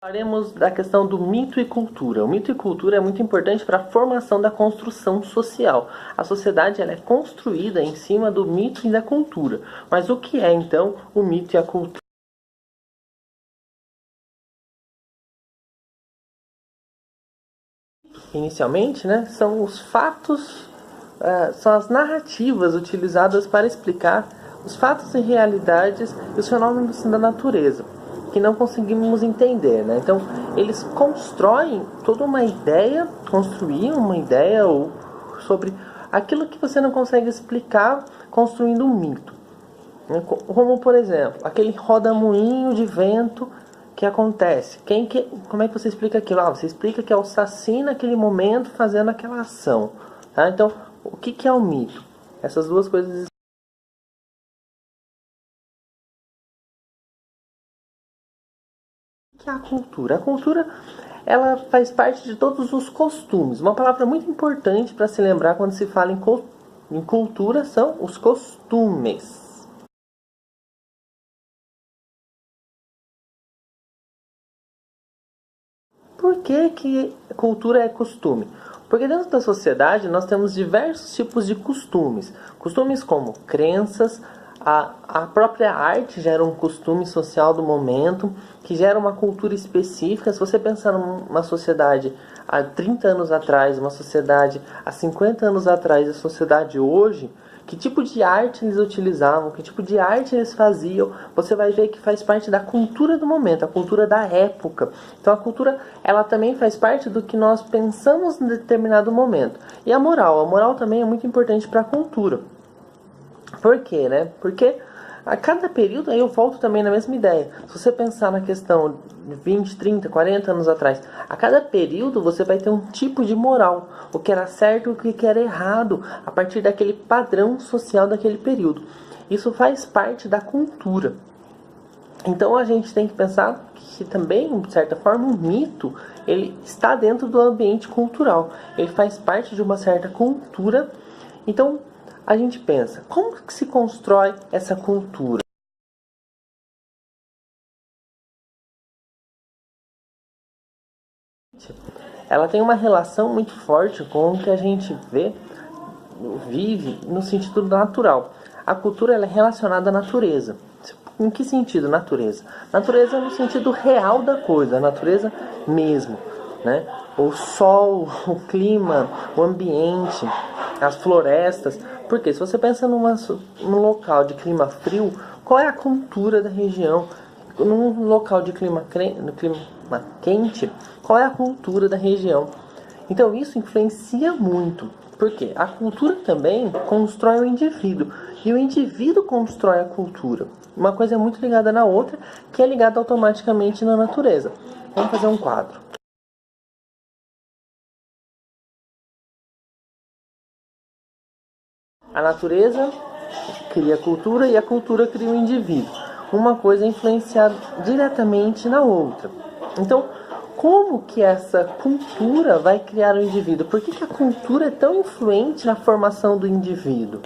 Falaremos da questão do mito e cultura. O mito e cultura é muito importante para a formação da construção social. A sociedade ela é construída em cima do mito e da cultura. Mas o que é então o mito e a cultura? Inicialmente, né, são os fatos, são as narrativas utilizadas para explicar os fatos e realidades e os fenômenos da natureza, que não conseguimos entender, né? Então, eles constroem toda uma ideia, construíam uma ideia ou sobre aquilo que você não consegue explicar, construindo um mito. Como, por exemplo, aquele rodamuinho de vento que acontece. Como é que você explica aquilo? Você explica que é o Saci naquele momento fazendo aquela ação. Tá? Então, o que é o mito? Essas duas coisas. O que é a cultura? A cultura ela faz parte de todos os costumes. Uma palavra muito importante para se lembrar quando se fala em cultura são os costumes. Por que cultura é costume? Porque dentro da sociedade nós temos diversos tipos de costumes. Costumes como crenças, a própria arte gera um costume social do momento, que gera uma cultura específica. Se você pensar numa sociedade há 30 anos atrás, uma sociedade há 50 anos atrás, a sociedade hoje, que tipo de arte eles utilizavam, que tipo de arte eles faziam, você vai ver que faz parte da cultura do momento, a cultura da época. Então a cultura, ela também faz parte do que nós pensamos em determinado momento. E a moral também é muito importante para a cultura. Por quê, né? Porque a cada período, aí eu volto também na mesma ideia. Se você pensar na questão de 20, 30, 40 anos atrás, a cada período você vai ter um tipo de moral. O que era certo e o que era errado, a partir daquele padrão social daquele período. Isso faz parte da cultura. Então a gente tem que pensar que também, de certa forma, o mito ele está dentro do ambiente cultural. Ele faz parte de uma certa cultura. Então a gente pensa, como que se constrói essa cultura? Ela tem uma relação muito forte com o que a gente vive no sentido natural. A cultura ela é relacionada à natureza. Em que sentido natureza? Natureza no sentido real da coisa, a natureza mesmo, né? O sol, o clima, o ambiente, as florestas. Porque se você pensa num local de clima frio, qual é a cultura da região? Num local de clima quente, qual é a cultura da região? Então isso influencia muito. Porque a cultura também constrói o indivíduo. E o indivíduo constrói a cultura. Uma coisa é muito ligada na outra, que é ligada automaticamente na natureza. Vamos fazer um quadro. A natureza cria a cultura e a cultura cria o indivíduo. Uma coisa é influenciar diretamente na outra. Então, como que essa cultura vai criar o indivíduo? Por que a cultura é tão influente na formação do indivíduo?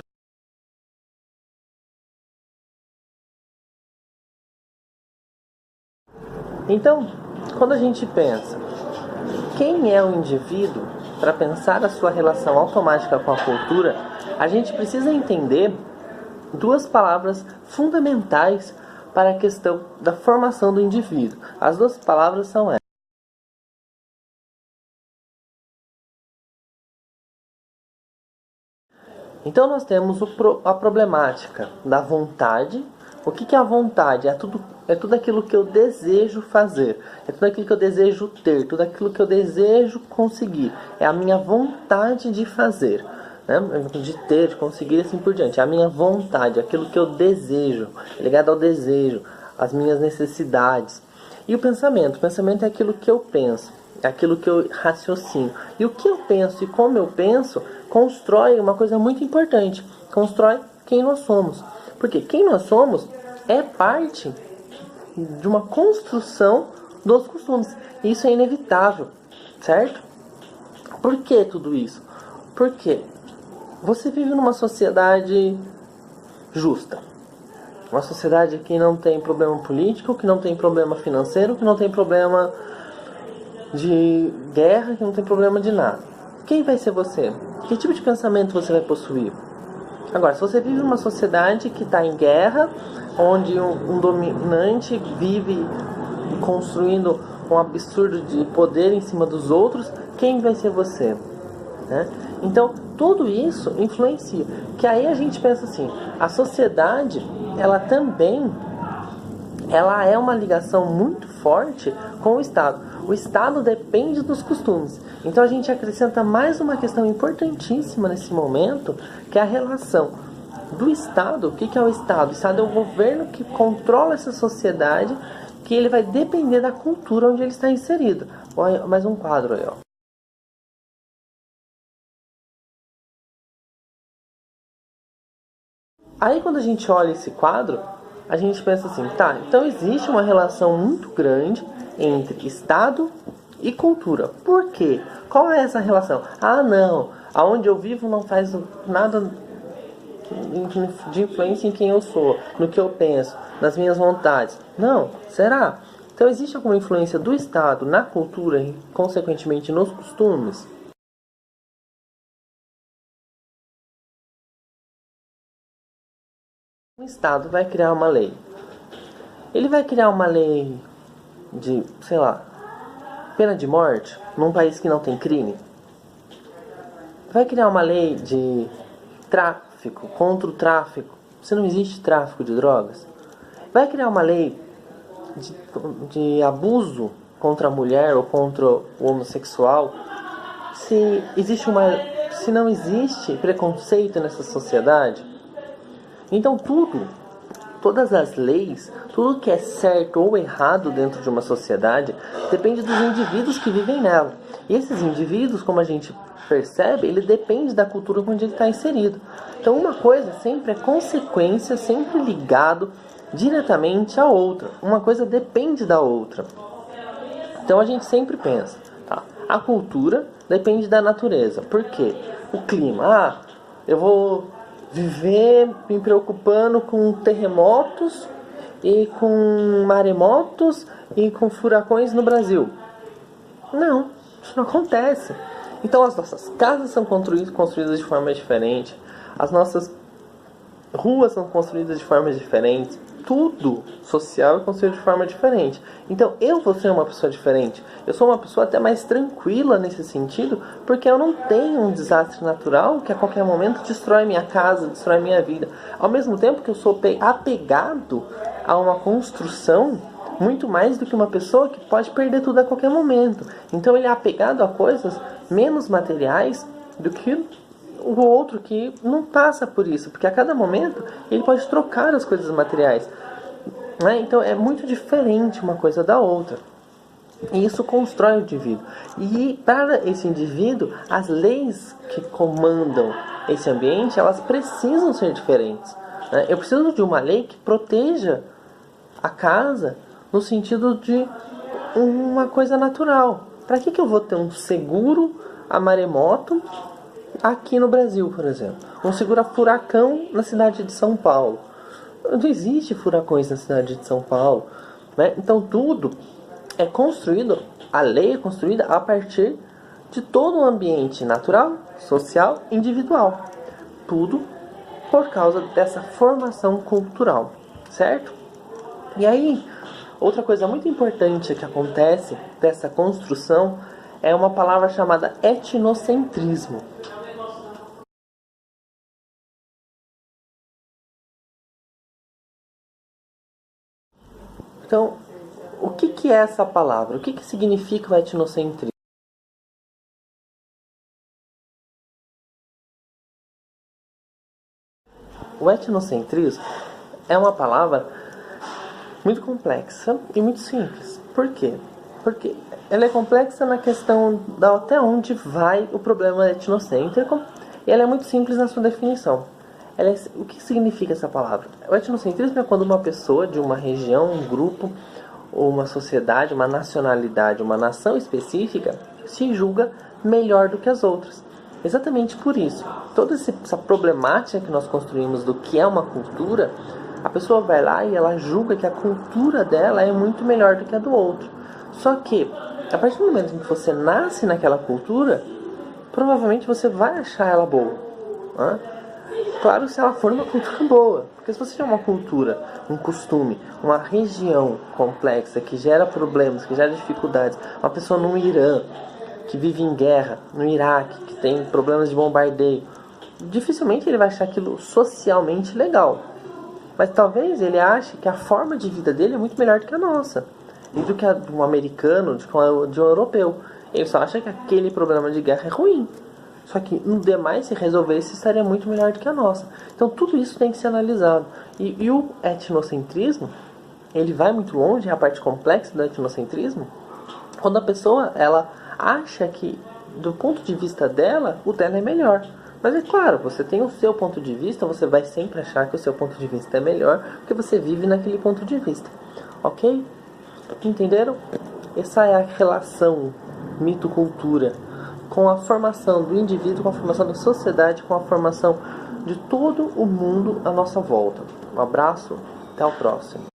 Então, quando a gente pensa quem é o indivíduo, para pensar a sua relação automática com a cultura, a gente precisa entender duas palavras fundamentais para a questão da formação do indivíduo. As duas palavras são essas. Então nós temos a problemática da vontade. O que é a vontade? É tudo aquilo que eu desejo fazer. É tudo aquilo que eu desejo ter. Tudo aquilo que eu desejo conseguir. É a minha vontade de fazer. Né? De ter, de conseguir assim por diante. É a minha vontade, aquilo que eu desejo. É ligado ao desejo, às minhas necessidades. E o pensamento? O pensamento é aquilo que eu penso. É aquilo que eu raciocino. E o que eu penso e como eu penso constrói uma coisa muito importante. Constrói quem nós somos. Porque quem nós somos é parte de uma construção dos costumes. Isso é inevitável, certo? Por que tudo isso? Porque você vive numa sociedade justa. Uma sociedade que não tem problema político, que não tem problema financeiro, que não tem problema de guerra, que não tem problema de nada. Quem vai ser você? Que tipo de pensamento você vai possuir? Agora, se você vive numa sociedade que está em guerra, onde um dominante vive construindo um absurdo de poder em cima dos outros, quem vai ser você? Né? Então, tudo isso influencia. Que aí a gente pensa assim, a sociedade, ela também é uma ligação muito forte com o Estado. O Estado depende dos costumes. Então a gente acrescenta mais uma questão importantíssima nesse momento, que é a relação do Estado. O que é o Estado? O Estado é o governo que controla essa sociedade, que ele vai depender da cultura onde ele está inserido. Olha, mais um quadro aí, ó. Aí quando a gente olha esse quadro, a gente pensa assim, tá, então existe uma relação muito grande entre Estado e cultura. Por quê? Qual é essa relação? Ah, não, aonde eu vivo não faz nada de influência em quem eu sou, no que eu penso, nas minhas vontades. Não, será? Então existe alguma influência do Estado na cultura e, consequentemente, nos costumes? O Estado vai criar uma lei. Ele vai criar uma lei de, sei lá, pena de morte num país que não tem crime? Vai criar uma lei de tráfico, contra o tráfico, se não existe tráfico de drogas? Vai criar uma lei de abuso contra a mulher ou contra o homossexual, se não existe preconceito nessa sociedade? Então todas as leis, tudo que é certo ou errado dentro de uma sociedade depende dos indivíduos que vivem nela. E esses indivíduos, como a gente percebe, ele depende da cultura onde ele está inserido. Então uma coisa sempre é consequência, sempre ligado diretamente à outra. Uma coisa depende da outra. Então a gente sempre pensa, tá? A cultura depende da natureza. Por quê? O clima. Eu vou viver me preocupando com terremotos e com maremotos e com furacões no Brasil. Não, isso não acontece. Então as nossas casas são construídas de forma diferente, as nossas ruas são construídas de forma diferente, tudo social é construído de forma diferente. Então eu vou ser uma pessoa diferente. Eu sou uma pessoa até mais tranquila nesse sentido, porque eu não tenho um desastre natural que a qualquer momento destrói minha casa, destrói minha vida. Ao mesmo tempo que eu sou apegado a uma construção muito mais do que uma pessoa que pode perder tudo a qualquer momento. Então ele é apegado a coisas menos materiais do que o outro que não passa por isso, porque a cada momento ele pode trocar as coisas materiais, né? Então é muito diferente uma coisa da outra, e isso constrói o indivíduo. E para esse indivíduo, as leis que comandam esse ambiente, elas precisam ser diferentes, né? Eu preciso de uma lei que proteja a casa no sentido de uma coisa natural. Para que eu vou ter um seguro a maremoto aqui no Brasil, por exemplo? Um seguro a furacão na cidade de São Paulo. Não existe furacões na cidade de São Paulo, né? Então tudo é construído, a lei é construída a partir de todo o ambiente natural, social, individual. Tudo por causa dessa formação cultural, certo? E aí, outra coisa muito importante que acontece dessa construção é uma palavra chamada etnocentrismo. Então, o que é essa palavra? O que significa o etnocentrismo? O etnocentrismo é uma palavra muito complexa e muito simples. Por quê? Porque ela é complexa na questão da até onde vai o problema etnocêntrico, e ela é muito simples na sua definição. O que significa essa palavra? O etnocentrismo é quando uma pessoa de uma região, um grupo, ou uma sociedade, uma nacionalidade, uma nação específica se julga melhor do que as outras. Exatamente por isso. Toda essa problemática que nós construímos do que é uma cultura A pessoa vai lá e ela julga que a cultura dela é muito melhor do que a do outro. Só que, a partir do momento em que você nasce naquela cultura, provavelmente você vai achar ela boa. Né? Claro, se ela for uma cultura boa. Porque se você tem uma cultura, um costume, uma região complexa que gera problemas, que gera dificuldades, uma pessoa no Irã, que vive em guerra, no Iraque, que tem problemas de bombardeio, dificilmente ele vai achar aquilo socialmente legal. Mas talvez ele ache que a forma de vida dele é muito melhor do que a nossa. E do que a de um americano, de um europeu. Ele só acha que aquele problema de guerra é ruim. Só que no demais, se resolvesse, estaria muito melhor do que a nossa. Então tudo isso tem que ser analisado. E o etnocentrismo, ele vai muito longe, é a parte complexa do etnocentrismo, quando a pessoa ela acha que, do ponto de vista dela, o dela é melhor. Mas é claro, você tem o seu ponto de vista, você vai sempre achar que o seu ponto de vista é melhor, porque você vive naquele ponto de vista. Ok? Entenderam? Essa é a relação mito-cultura com a formação do indivíduo, com a formação da sociedade, com a formação de todo o mundo à nossa volta. Um abraço, até o próximo.